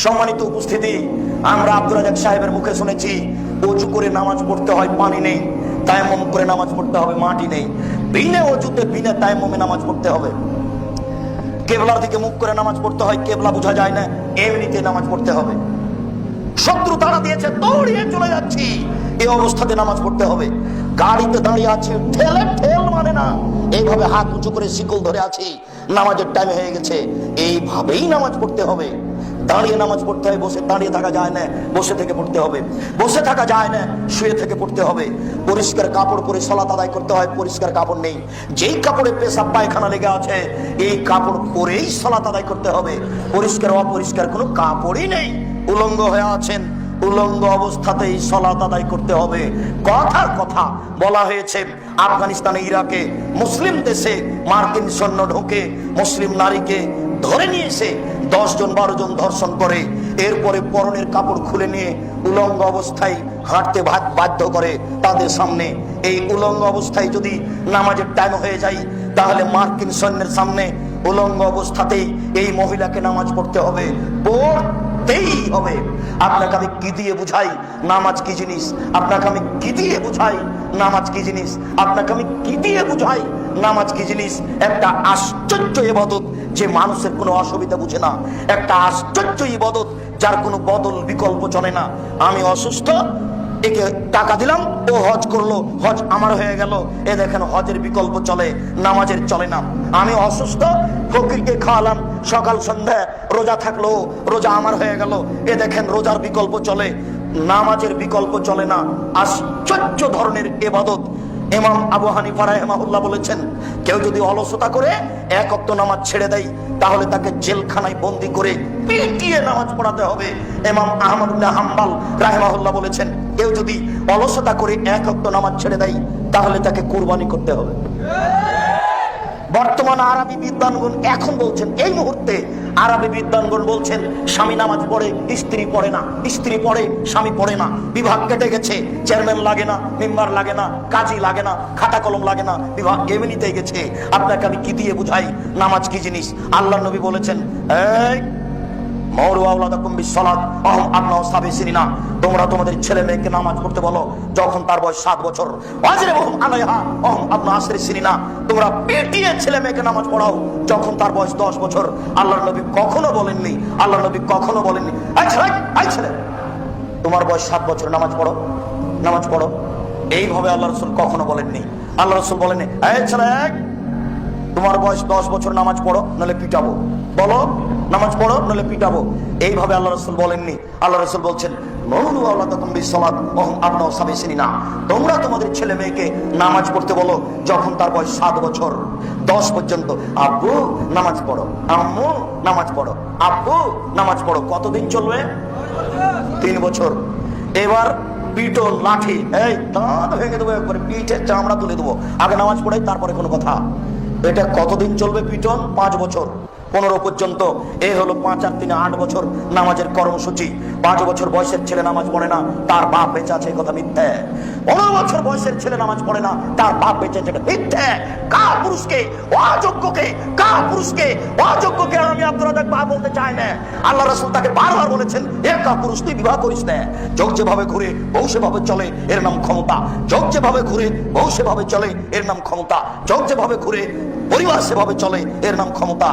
সম্মানিত উপস্থিতি, আমরা আব্দুর রাজ্জাক সাহেবের মুখে শুনেছি ওযু করে নামাজ পড়তে হয়, পানি নেই। তায়াম্মুম করে নামাজ পড়তে হবে, মাটি নেই। বিনা ওযুতে বিনা তায়াম্মুমে নামাজ পড়তে হবে। কেবলার দিকে মুখ করে নামাজ পড়তে হয়, কেবলা বোঝা যায় না, এমনিতে নামাজ পড়তে হবে। শত্রু তাড়া দিয়েছে, দৌড়িয়ে চলে যাচ্ছি, এই অবস্থাতে নামাজ পড়তে হবে। গাড়িতে দাঁড়িয়ে আছে, ঠেলে ঠেল মানে না, এইভাবে হাত উঁচু করে শিকল ধরে আছি, নামাজের টাইম হয়ে গেছে, এইভাবেই নামাজ পড়তে হবে। দাঁড়িয়ে নামাজ পড়তে হয়, বসে দাঁড়িয়ে থাকা যায় না, বসে থেকে পড়তে হবে। বসে থাকা যায় না, শুয়ে থেকে পড়তে হবে। পরিষ্কার কাপড় পরে সালাত আদায় করতে হয়, পরিষ্কার কাপড় নেই, যেই কাপড়ে পেশাব পায়খানা লেগে আছে এই কাপড় পরেই সালাত আদায় করতে হবে। পরিষ্কার অপরিষ্কার কোনো কাপড়ই নেই, উলঙ্গ হয়ে আছেন, উলঙ্গ অবস্থাতেই সালাত আদায় করতে হবে। কথার কথা বলা হয়েছে, আফগানিস্তানে, ইরাকে, মুসলিম দেশে মার্কিন সৈন্য ঢোকে, মুসলিম নারীকে ধরে নিয়ে এসে 10 জন 12 জন ধর্ষণ করে, এরপরে পরনের কাপড় খুলে নিয়ে উলঙ্গ অবস্থায় হাঁটতে বাধ্য করে তাদের সামনে। এই উলঙ্গ অবস্থায় যদি নামাজের টাইম হয়ে যায়, তাহলে মার্কিন সৈন্যের সামনে উলঙ্গ অবস্থাতেই এই মহিলাকে নামাজ পড়তে হবে, পড়তেই হবে। আপনাকে আমি কি দিয়ে বুঝাই নামাজ কি জিনিস? আপনাকে আমি কি দিয়ে বুঝাই নামাজ কি জিনিস? আপনাকে আমি কি দিয়ে বুঝাই নামাজ কি জিনিস? একটা আশ্চর্য ইবাদত, যে মানুষের কোনো অসুবিধা বুঝে না। একটা আশ্চর্য ইবাদত, যার কোনো বদল বিকল্প চলে না। আমি অসুস্থ, একে টাকা দিলাম, ও হজ করলো, হজ আমার হয়ে গেল। এ দেখেন হজের বিকল্প চলে, নামাজের চলে না। আমি অসুস্থ, ফকিরকে খাওয়ালাম, সকাল সন্ধ্যা রোজা থাকলো, রোজা আমার হয়ে গেল। এ দেখেন রোজার বিকল্প চলে, নামাজের বিকল্প চলে না। আশ্চর্য ধরনের ইবাদত। ইমাম আবু হানিফা রাহিমাহুল্লাহ বলেছেন, কেউ যদি অলসতা করে 1 ওয়াক্ত নামাজ ছেড়ে দেয়, তাহলে তাকে জেলখানায় বন্দি করে পিটিয়ে নামাজ পড়াতে হবে। ইমাম আহমদ ইবনে হাম্বল রাহিমাহুল্লাহ বলেছেন, কেউ যদি অলসতা করে 1 ওয়াক্ত নামাজ ছেড়ে দেয়, তাহলে তাকে কুরবানি করতে হবে। বর্তমান আরবি বিদ্বানগণ এখন বলছেন, এই মুহূর্তে আরবি বিদ্বানগণ বলছেন, স্বামী নামাজ পড়ে, স্ত্রী পড়ে না, স্ত্রী পড়ে, স্বামী পড়ে না। বিভাগ কেটে গেছে, চেয়ারম্যান লাগে না, মেম্বার লাগে না, কাজী লাগে না, খাতা কলম লাগে না, বিভাগ এমনিতে গেছে। আপনাকে আমি কি দিয়ে বুঝাই নামাজ কি জিনিস? আল্লাহ নবী বলেছেন, তোমরা তোমাদের ছেলে মেয়েকে নামাজ পড়তে বলো যখন তার বয়স 7 বছর। তোমরা পিটিয়ে ছেলে মেয়েকে নামাজ পড়াও যখন তার বয়স 10 বছর। আল্লাহ নবী কখনো বলেননি, আল্লাহ নবী কখনো বলেননি, ছেলে তোমার বয়স 7 বছর, নামাজ পড়ো, নামাজ পড়ো। এইভাবে আল্লাহ রসুল কখনো বলেননি। আল্লাহ রসুল বলেননি, ছেলে তোমার বয়স 10 বছর, নামাজ পড়ো নলে পিটাবো। বলো নামাজ পড়ো নলে পিটাবো। এইভাবে আল্লাহ রসুল বলেননি। আল্লাহ রসুল বলছেন, তোমরা তোমাদের ছেলে মেয়েকে নামাজ পড়তে বলো যখন তার বয়স 7 বছর 10 পর্যন্ত। আব্বু নামাজ পড়ো, আম্মু নামাজ পড়ো, আব্বু নামাজ পড়ো। কতদিন চলবে? 3 বছর। এবার পিটন, লাঠি, এই দাঁত ভেঙে দেবো, একবারে পিঠের চামড়া তুলে দেবো। আগে নামাজ পড়াই, তারপরে কোনো কথা। এটা কতদিন চলবে পিটন? 5 বছর, 15 পর্যন্ত। এই হলো 5 আর 3 8 বছর নামাজের কর্মসূচি। 5 বছর বয়সের ছেলে নামাজ পড়ে না, তার বাপ বেঁচে আছে, কথা মিথ্যে। 15 বছর বয়সের ছেলে নামাজ পড়ে না, তার বাপ বেঁচে আছে, মিথ্যে। কাপুরুষকে, অযোগ্যকে, কাপুরুষকে, অযোগ্যকে আমি আব্দুর রাজ্জাক বাপ বলতে চাই না। আল্লাহ রাসূল তাকে বারবার বলেছেন, এ কাপুরুষ, তুই বিবাহ করিস না। যোগ যেভাবে ঘুরে বউ সেভাবে চলে, এর নাম ক্ষমতা। যোগ যেভাবে ঘুরে বউ সেভাবে চলে, এর নাম ক্ষমতা। যোগ যেভাবে ঘুরে পরিবার সেভাবে চলে, এর নাম ক্ষমতা।